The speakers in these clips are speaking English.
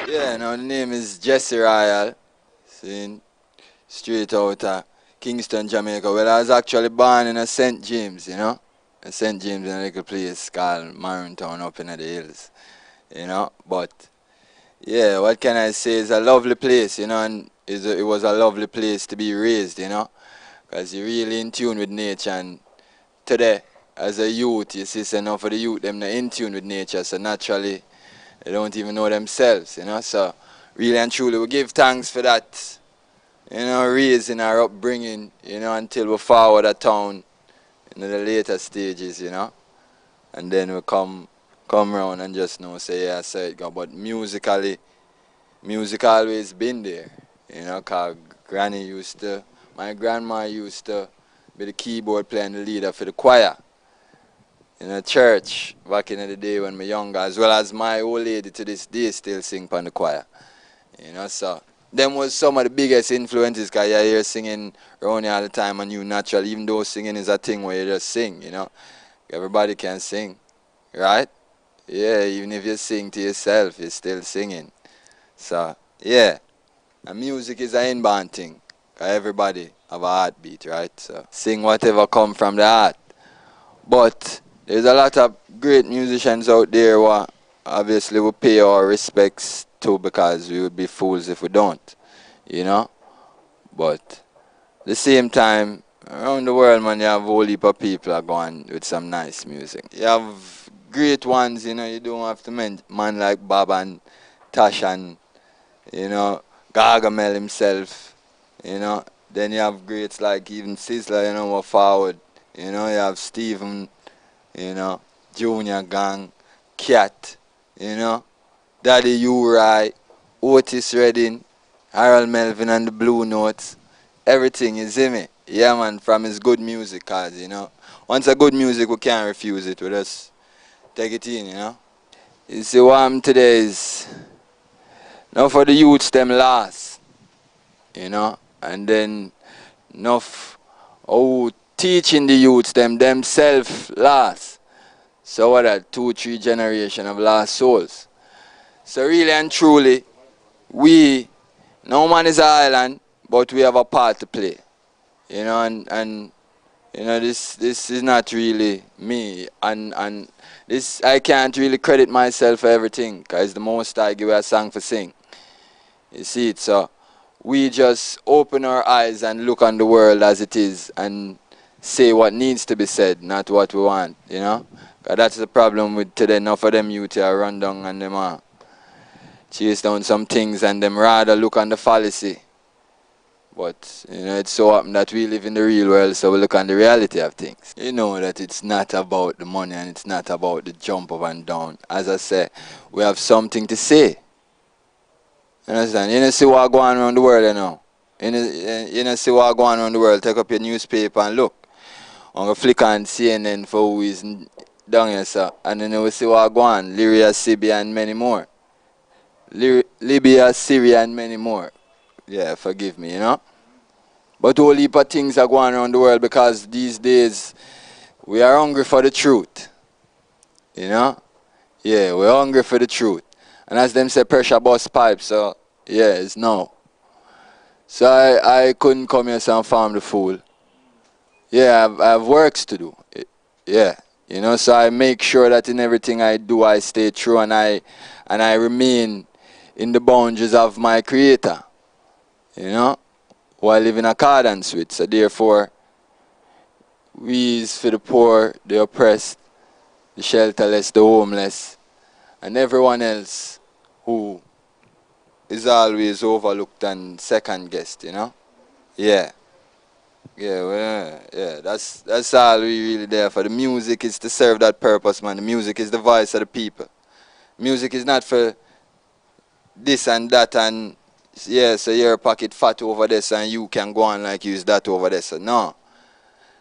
Yeah, now the name is Jesse Royal. Seen straight out of Kingston, Jamaica. Well, I was actually born in a St. James, A St. James in a little place called Marintown up in the hills. But yeah, what can I say? It's a lovely place, and it was a lovely place to be raised, because you're really in tune with nature. And today, as a youth, you see, so now for the youth, them not in tune with nature, so naturally, they don't even know themselves. So really and truly, we give thanks for that, raising our upbringing, until we forward a town in the later stages. And then we come around and just know, say, yeah, so it go. But musically, music always been there, cause my grandma used to be the keyboard player and the leader for the choir in a church back in the day when we younger, as well as my old lady to this day still sing on the choir, so them was some of the biggest influences, because you hear singing around here all the time and you naturally, even though singing is a thing where you just sing, everybody can sing, right? Yeah, even if you sing to yourself, you're still singing. So, yeah, and music is an inborn thing, because everybody have a heartbeat, right? So, sing whatever come from the heart. But there's a lot of great musicians out there who obviously we pay our respects to, because we would be fools if we don't. But at the same time, around the world, man, you have a whole heap of people are going with some nice music. You have great ones, you don't have to mention man like Bob and Tash and, Gargamel himself. Then you have greats like even Sizzler, were forward. You have Stephen, Junior Gang, Cat, Daddy Uri, Otis Redding, Harold Melvin and the Blue Notes. Everything, you see me? Yeah, man, from his good music, cause, once a good music, we can't refuse it. We just take it in. You see what I'm today is, now for the youths, them last, and then enough, teaching the youths, them themselves last. So what a 2-3 generation of lost souls. So really and truly, no man is an island, but we have a part to play. And this is not really me, and this I can't really credit myself for everything, because the most I give a song for sing. You see it, so we just open our eyes and look on the world as it is and say what needs to be said, not what we want. 'Cause that's the problem with today. Enough of them youth are run down and them chase down some things, and them rather look on the fallacy. But, it's so happen that we live in the real world, so we look on the reality of things. You know that it's not about the money and it's not about the jump up and down. As I say, we have something to say. You understand? You know, see what going on around the world. You know, see what going on around the world. Take up your newspaper and look. I'm going to flick on CNN for who is down here, sir. And then we see what going on. Libya, Syria, and many more. Libya, Syria, and many more. Yeah, forgive me. But a whole heap of things are going around the world, because these days we are hungry for the truth. Yeah, we're hungry for the truth. And as them say, pressure bust pipe, so yeah, it's no. So I couldn't come here and farm the fool. Yeah, I have works to do. Yeah, so I make sure that in everything I do, I stay true, and I remain in the boundaries of my creator. Who I live in accordance with. So therefore, we is for the poor, the oppressed, the shelterless, the homeless, and everyone else who is always overlooked and second guessed. Yeah. Yeah, that's all we really there for. The music is to serve that purpose, man. The music is the voice of the people. Music is not for this and that and yeah, so your pocket fat over this and you can go on like use that over this. So no.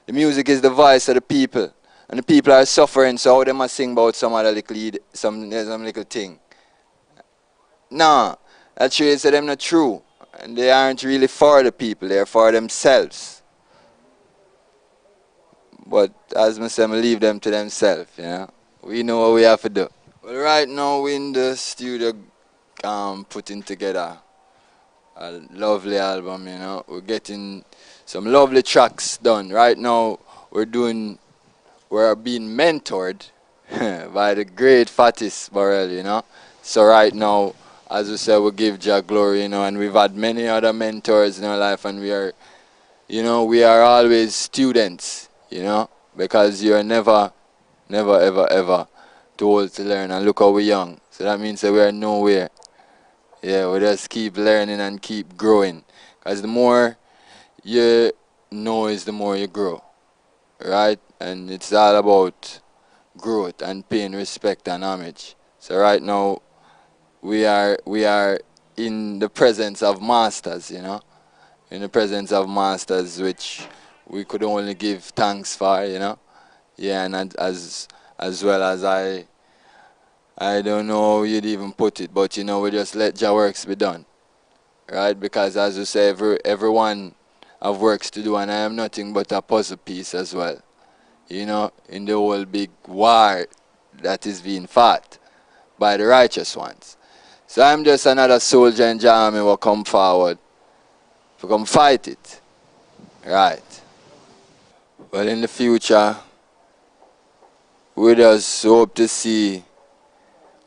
The music is the voice of the people. And the people are suffering, so how they must sing about some other some little thing. No. That shows that them not true. And they aren't really for the people, they're for themselves. But as I say, I leave them to themselves, We know what we have to do. Well, right now we're in the studio putting together a lovely album, you know. We're getting some lovely tracks done. Right now, we're being mentored by the Great Fattis Burrel, you know. So right now, as we said, we give Jah glory, you know, and we've had many other mentors in our life, and we are always students, you know, because you're never, never, ever, ever too old to learn. And look how we're young. So that means that we are nowhere. Yeah, we just keep learning and keep growing. Because the more you know is the more you grow, right? And it's all about growth and paying respect and homage. So right now we are in the presence of masters, you know, in the presence of masters, which we could only give thanks for, you know. Yeah, and as well as I don't know how you'd even put it, but you know, we just let Jah works be done, right? Because as you say, everyone have works to do, and I am nothing but a puzzle piece as well, you know, in the whole big war that is being fought by the righteous ones. So I'm just another soldier in Jah Army will come forward to come fight it, right? Well, in the future, we just hope to see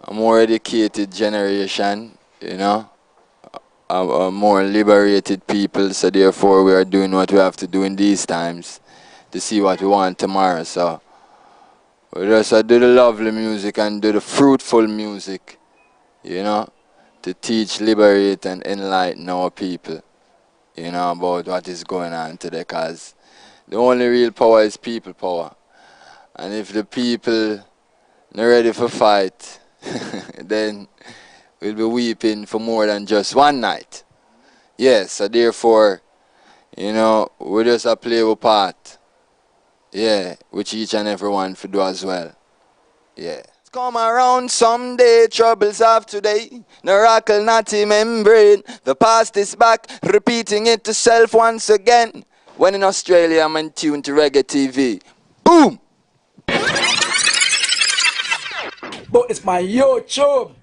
a more educated generation, you know, a more liberated people. So therefore, we are doing what we have to do in these times to see what we want tomorrow. So we just do the lovely music and do the fruitful music, you know, to teach, liberate, and enlighten our people, you know, about what is going on today. Because the only real power is people power. And if the people not ready for fight, then we'll be weeping for more than just one night. Yes, so therefore, you know, we just play our part. Yeah, which each and everyone for do as well. Yeah. Come around someday, troubles of today. No rockle, not in membrane. The past is back, repeating it to self once again. When in Australia, I'm in tune to Reggae TV. Boom! But it's my YouTube.